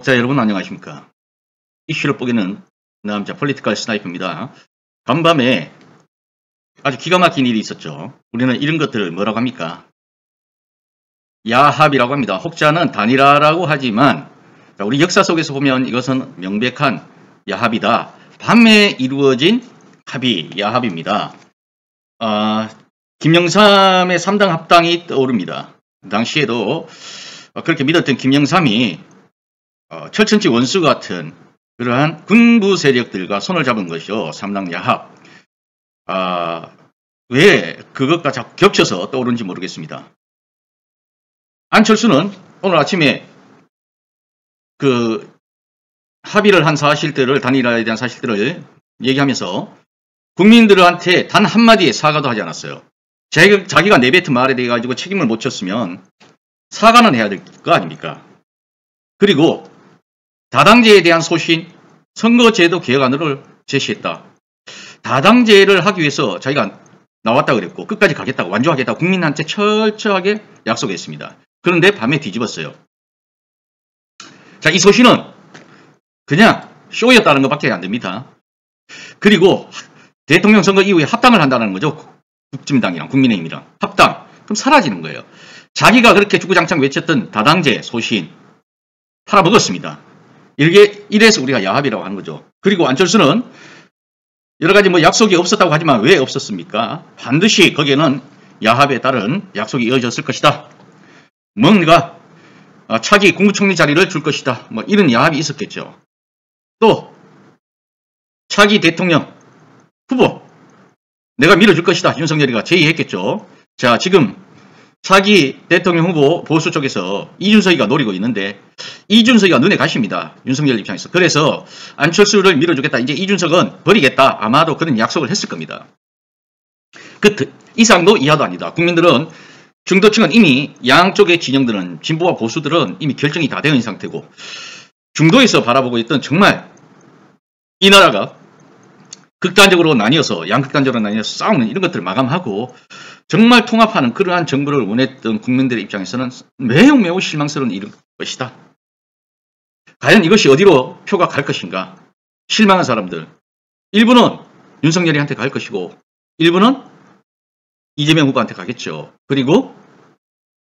자, 여러분 안녕하십니까. 이슈를 뽀개는 남자 폴리티컬 스나이퍼입니다. 간밤에 아주 기가 막힌 일이 있었죠. 우리는 이런 것들을 뭐라고 합니까? 야합이라고 합니다. 혹자는 단일화라고 하지만 우리 역사 속에서 보면 이것은 명백한 야합이다. 밤에 이루어진 합의, 야합입니다. 김영삼의 3당 합당이 떠오릅니다. 당시에도 그렇게 믿었던 김영삼이 철천지 원수 같은 그러한 군부 세력들과 손을 잡은 것이요. 3당 야합. 왜 그것과 자꾸 겹쳐서 떠오르는지 모르겠습니다. 안철수는 오늘 아침에 그 합의를 한 사실들을, 단일화에 대한 사실들을 얘기하면서 국민들한테 단 한마디의 사과도 하지 않았어요. 자기가 내뱉은 말에 대해 가지고 책임을 못 졌으면 사과는 해야 될 거 아닙니까? 그리고 다당제에 대한 소신, 선거제도 개혁안을 제시했다. 다당제를 하기 위해서 자기가 나왔다 그랬고 끝까지 가겠다고, 완주하겠다고 국민한테 철저하게 약속했습니다. 그런데 밤에 뒤집었어요. 자, 이 소신은 그냥 쇼였다는 것밖에 안 됩니다. 그리고 대통령 선거 이후에 합당을 한다는 거죠. 국진당이랑 국민의힘이랑 합당. 그럼 사라지는 거예요. 자기가 그렇게 주구장창 외쳤던 다당제 소신 팔아먹었습니다. 이래서 우리가 야합이라고 하는 거죠. 그리고 안철수는 여러 가지 약속이 없었다고 하지만 왜 없었습니까? 반드시 거기에는 야합에 따른 약속이 이어졌을 것이다. 뭔가 차기 국무총리 자리를 줄 것이다. 이런 야합이 있었겠죠. 또 차기 대통령 후보 내가 밀어줄 것이다. 윤석열이가 제의했겠죠. 자, 지금 차기 대통령 후보 보수 쪽에서 이준석이가 노리고 있는데 이준석이가 눈에 가십니다. 윤석열 입장에서. 그래서 안철수를 밀어주겠다. 이제 이준석은 버리겠다. 아마도 그런 약속을 했을 겁니다. 그 이상도 이하도 아니다. 국민들은 중도층은 이미 양쪽의 진영들은 진보와 보수들은 이미 결정이 다 되어 있는 상태고 중도에서 바라보고 있던 정말 이 나라가 극단적으로 나뉘어서 양극단적으로 나뉘어서 싸우는 이런 것들을 마감하고 정말 통합하는 그러한 정부를 원했던 국민들의 입장에서는 매우 실망스러운 일일 것이다. 과연 이것이 어디로 표가 갈 것인가? 실망한 사람들 일부는 윤석열이한테 갈 것이고 일부는 이재명 후보한테 가겠죠. 그리고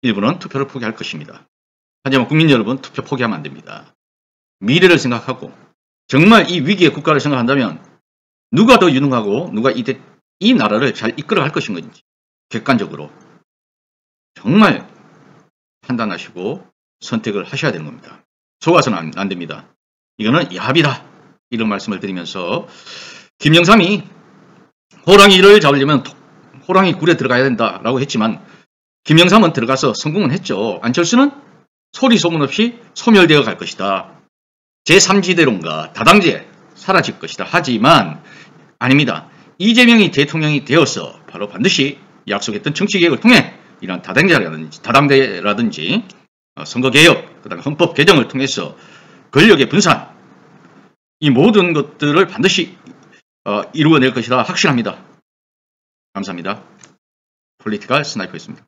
일부는 투표를 포기할 것입니다. 하지만 국민 여러분, 투표 포기하면 안 됩니다. 미래를 생각하고 정말 이 위기의 국가를 생각한다면 누가 더 유능하고 누가 이 나라를 잘 이끌어갈 것인지 객관적으로 정말 판단하시고 선택을 하셔야 되는 겁니다. 속아서는 안 됩니다. 이거는 야합이다. 이런 말씀을 드리면서 김영삼이 호랑이를 잡으려면 호랑이 굴에 들어가야 된다라고 했지만 김영삼은 들어가서 성공은 했죠. 안철수는 소리 소문 없이 소멸되어 갈 것이다. 제3지대론과 다당제 사라질 것이다. 하지만 아닙니다. 이재명이 대통령이 되어서 바로 반드시 약속했던 정치개혁을 통해 이런 다당제라든지 선거개혁, 그다음에 헌법 개정을 통해서 권력의 분산 이 모든 것들을 반드시 이루어낼 것이라 확신합니다. 감사합니다. 폴리티컬 스나이퍼였습니다.